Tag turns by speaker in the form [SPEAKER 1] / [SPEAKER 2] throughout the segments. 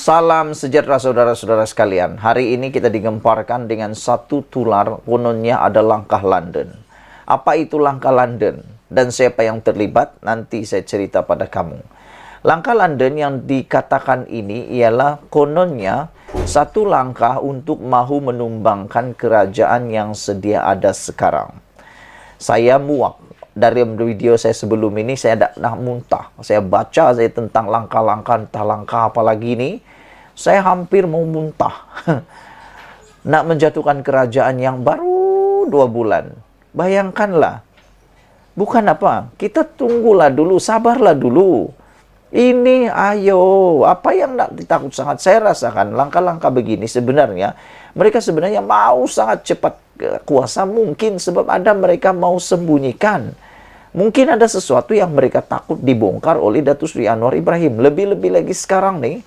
[SPEAKER 1] Salam sejahtera saudara-saudara sekalian. Hari ini kita digemparkan dengan satu tular, kononnya ada langkah London. Apa itu langkah London? Dan siapa yang terlibat? Nanti saya cerita pada kamu. Langkah London yang dikatakan ini ialah kononnya satu langkah untuk mahu menumbangkan kerajaan yang sedia ada sekarang. Saya muak. Dari video saya sebelum ini, saya nak muntah. Saya baca tentang langkah-langkah, entah langkah apa lagi ini. Saya hampir mau muntah. Nak menjatuhkan kerajaan yang baru 2 bulan. Bayangkanlah. Bukan apa, kita tunggulah dulu, sabarlah dulu. Ini ayo, apa yang nak ditakut sangat? Saya rasakan langkah-langkah begini sebenarnya, mereka sebenarnya mau sangat cepat kuasa mungkin sebab ada mereka mau sembunyikan. Mungkin ada sesuatu yang mereka takut dibongkar oleh Datuk Seri Anwar Ibrahim. Lebih-lebih lagi sekarang nih,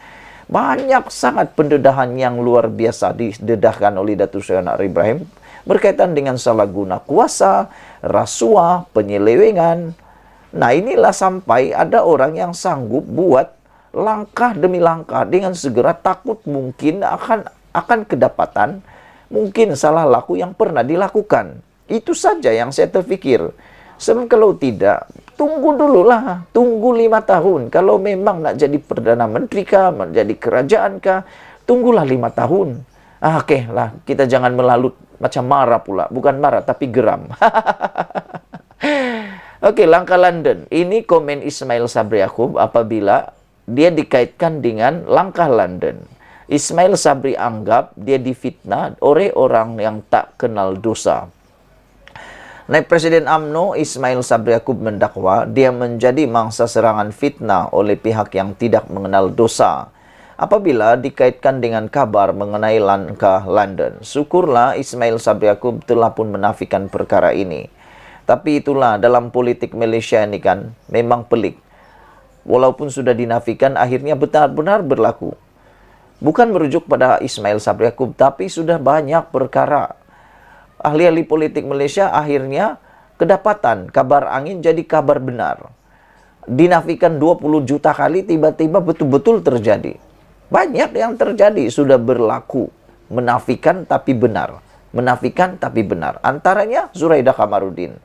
[SPEAKER 1] banyak sangat pendedahan yang luar biasa didedahkan oleh Datuk Seri Anwar Ibrahim berkaitan dengan salah guna kuasa, rasuah, penyelewengan. Nah, inilah sampai ada orang yang sanggup buat langkah demi langkah dengan segera takut mungkin akan kedapatan mungkin salah laku yang pernah dilakukan. Itu saja yang saya terfikir. Sebab kalau tidak, tunggu dululah, tunggu 5 tahun. Kalau memang nak jadi Perdana Menteri kah, menjadi kerajaan kah, tunggulah 5 tahun. Oke lah, kita jangan melalut macam marah pula. Bukan marah, tapi geram. Oke, langkah London. Ini komen Ismail Sabri Yaakob apabila dia dikaitkan dengan langkah London. Ismail Sabri anggap dia difitnah oleh orang yang tak kenal dosa. Naib Presiden UMNO Ismail Sabri Yaakob mendakwa dia menjadi mangsa serangan fitnah oleh pihak yang tidak mengenal dosa apabila dikaitkan dengan kabar mengenai langkah London. Syukurlah Ismail Sabri Yaakob telah pun menafikan perkara ini. Tapi itulah dalam politik Malaysia ini kan memang pelik. Walaupun sudah dinafikan akhirnya benar-benar berlaku. Bukan merujuk pada Ismail Sabri Yaakob tapi sudah banyak perkara. Ahli-ahli politik Malaysia akhirnya kedapatan kabar angin jadi kabar benar. Dinafikan 20 juta kali tiba-tiba betul-betul terjadi. Banyak yang terjadi sudah berlaku. Menafikan tapi benar. Menafikan tapi benar. Antaranya Zuraidah Kamarudin.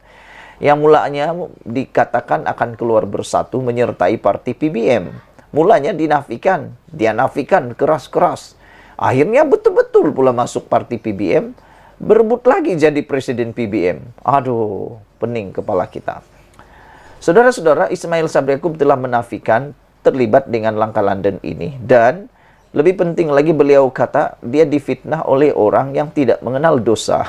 [SPEAKER 1] Yang mulanya dikatakan akan keluar bersatu menyertai parti PBM. Mulanya dinafikan. Dia nafikan keras-keras. Akhirnya betul-betul pula masuk parti PBM. Berebut lagi jadi presiden PBM. Aduh, pening kepala kita. Saudara-saudara, Ismail Sabri Yaakob telah menafikan terlibat dengan langkah London ini. Dan lebih penting lagi beliau kata dia difitnah oleh orang yang tidak mengenal dosa.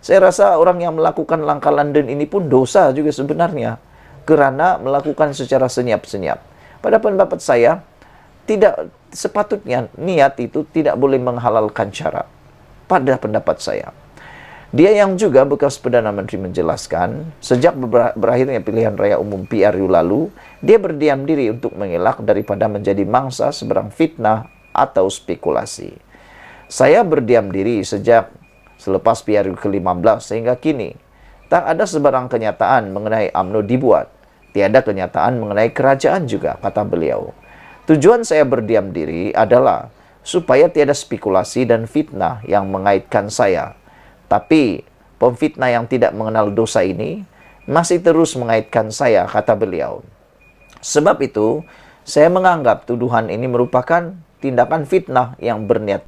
[SPEAKER 1] Saya rasa orang yang melakukan langkah London ini pun dosa juga sebenarnya. Karena melakukan secara senyap-senyap. Pada pendapat saya, tidak sepatutnya niat itu tidak boleh menghalalkan cara. Pada pendapat saya. Dia yang juga bekas Perdana Menteri menjelaskan, sejak berakhirnya pilihan raya umum PRU lalu, dia berdiam diri untuk mengelak daripada menjadi mangsa seberang fitnah atau spekulasi. Saya berdiam diri sejak selepas PRU ke-15 sehingga kini. Tak ada sebarang kenyataan mengenai UMNO dibuat. Tiada kenyataan mengenai kerajaan juga, kata beliau. Tujuan saya berdiam diri adalah supaya tiada spekulasi dan fitnah yang mengaitkan saya. Tapi, pemfitnah yang tidak mengenal dosa ini masih terus mengaitkan saya, kata beliau. Sebab itu, saya menganggap tuduhan ini merupakan tindakan fitnah yang berniat.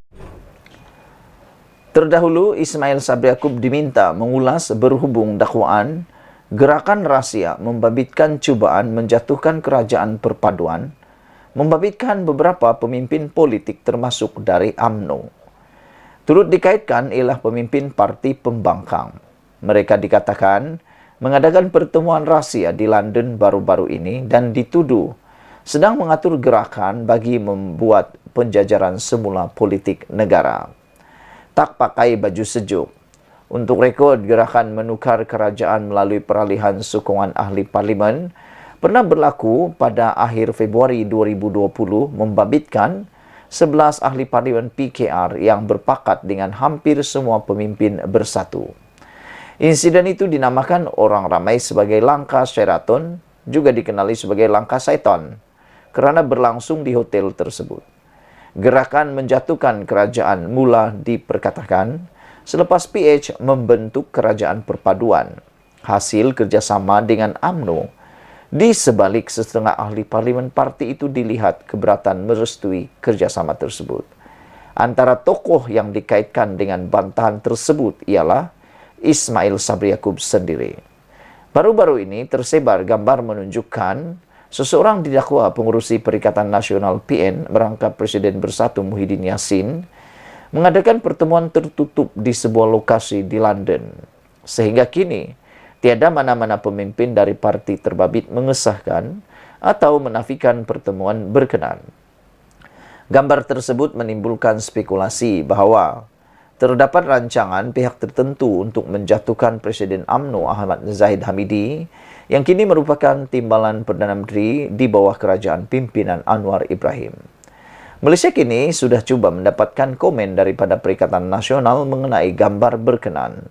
[SPEAKER 1] Terdahulu, Ismail Sabri Yaakob diminta mengulas berhubung dakwaan gerakan rahsia membabitkan cubaan menjatuhkan kerajaan perpaduan, membabitkan beberapa pemimpin politik termasuk dari UMNO. Turut dikaitkan ialah pemimpin parti pembangkang. Mereka dikatakan mengadakan pertemuan rahsia di London baru-baru ini dan dituduh sedang mengatur gerakan bagi membuat penjajaran semula politik negara. Tak pakai baju sejuk. Untuk rekod gerakan menukar kerajaan melalui peralihan sokongan ahli parlimen pernah berlaku pada akhir Februari 2020 membabitkan 11 ahli parlimen PKR yang berpakat dengan hampir semua pemimpin bersatu. Insiden itu dinamakan orang ramai sebagai langkah Sheraton, juga dikenali sebagai langkah Saiton. kerana berlangsung di hotel tersebut. Gerakan menjatuhkan kerajaan mula diperkatakan selepas PH membentuk kerajaan perpaduan, hasil kerjasama dengan UMNO. Di sebalik setengah ahli parlimen parti itu dilihat keberatan merestui kerjasama tersebut. Antara tokoh yang dikaitkan dengan bantahan tersebut ialah Ismail Sabri Yaakob sendiri. Baru-baru ini tersebar gambar menunjukkan seseorang didakwa pengurusi Perikatan Nasional PN merangkap Presiden Bersatu Muhyiddin Yassin mengadakan pertemuan tertutup di sebuah lokasi di London. Sehingga kini, tiada mana-mana pemimpin dari parti terbabit mengesahkan atau menafikan pertemuan berkenan. Gambar tersebut menimbulkan spekulasi bahawa terdapat rancangan pihak tertentu untuk menjatuhkan Presiden UMNO Ahmad Zahid Hamidi yang kini merupakan timbalan Perdana Menteri di bawah kerajaan pimpinan Anwar Ibrahim. Malaysia kini sudah cuba mendapatkan komen daripada Perikatan Nasional mengenai gambar berkenan.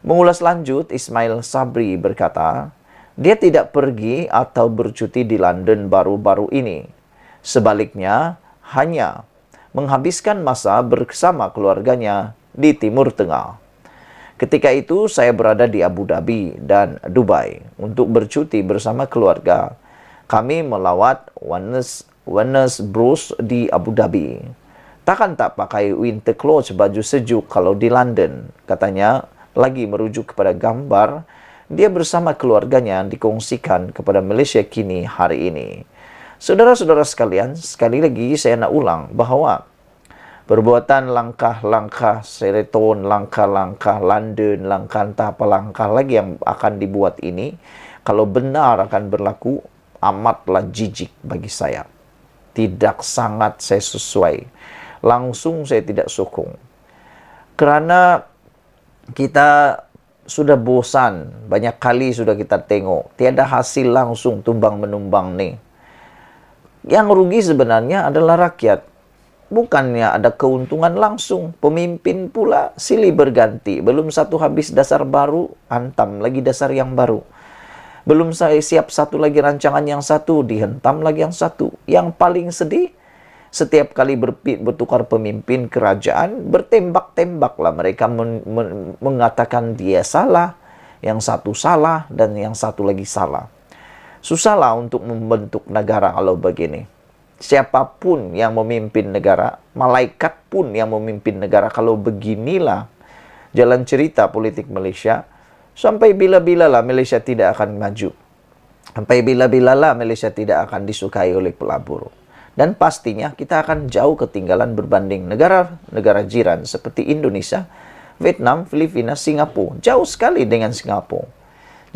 [SPEAKER 1] Mengulas lanjut, Ismail Sabri berkata, dia tidak pergi atau bercuti di London baru-baru ini. Sebaliknya, hanya menghabiskan masa bersama keluarganya di Timur Tengah. Ketika itu, saya berada di Abu Dhabi dan Dubai untuk bercuti bersama keluarga. Kami melawat Warner Bros di Abu Dhabi. Takkan tak pakai winter clothes, baju sejuk kalau di London, katanya, lagi merujuk kepada gambar dia bersama keluarganya yang dikongsikan kepada Malaysia Kini hari ini. Saudara-saudara sekalian, sekali lagi saya nak ulang bahawa perbuatan langkah-langkah Sheraton, langkah-langkah London, langkah entah apa langkah lagi yang akan dibuat ini, kalau benar akan berlaku, amatlah jijik bagi saya. Tidak sangat saya sesuai. Langsung saya tidak sokong. Kerana kita sudah bosan, banyak kali sudah kita tengok, tiada hasil langsung tumbang-menumbang ni. Yang rugi sebenarnya adalah rakyat. Bukannya ada keuntungan langsung, pemimpin pula silih berganti. Belum satu habis dasar baru, hantam lagi dasar yang baru. Belum saya siap satu lagi rancangan yang satu, dihentam lagi yang satu. Yang paling sedih, setiap kali bertukar pemimpin kerajaan, bertembak-tembaklah mereka mengatakan dia salah, yang satu salah, dan yang satu lagi salah. Susahlah untuk membentuk negara kalau begini. Siapapun yang memimpin negara, malaikat pun yang memimpin negara, kalau beginilah jalan cerita politik Malaysia, sampai bila-bilalah Malaysia tidak akan maju. Sampai bila-bilalah Malaysia tidak akan disukai oleh pelabur. Dan pastinya kita akan jauh ketinggalan berbanding negara-negara jiran seperti Indonesia, Vietnam, Filipina, Singapura. Jauh sekali dengan Singapura.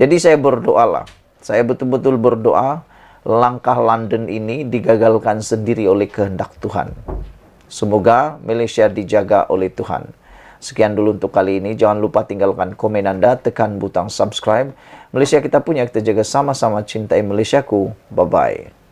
[SPEAKER 1] Jadi saya berdoalah. Saya betul-betul berdoa langkah London ini digagalkan sendiri oleh kehendak Tuhan. Semoga Malaysia dijaga oleh Tuhan. Sekian dulu untuk kali ini. Jangan lupa tinggalkan komen Anda, tekan butang subscribe. Malaysia kita punya, kita jaga sama-sama, cintai Malaysiaku. Bye-bye.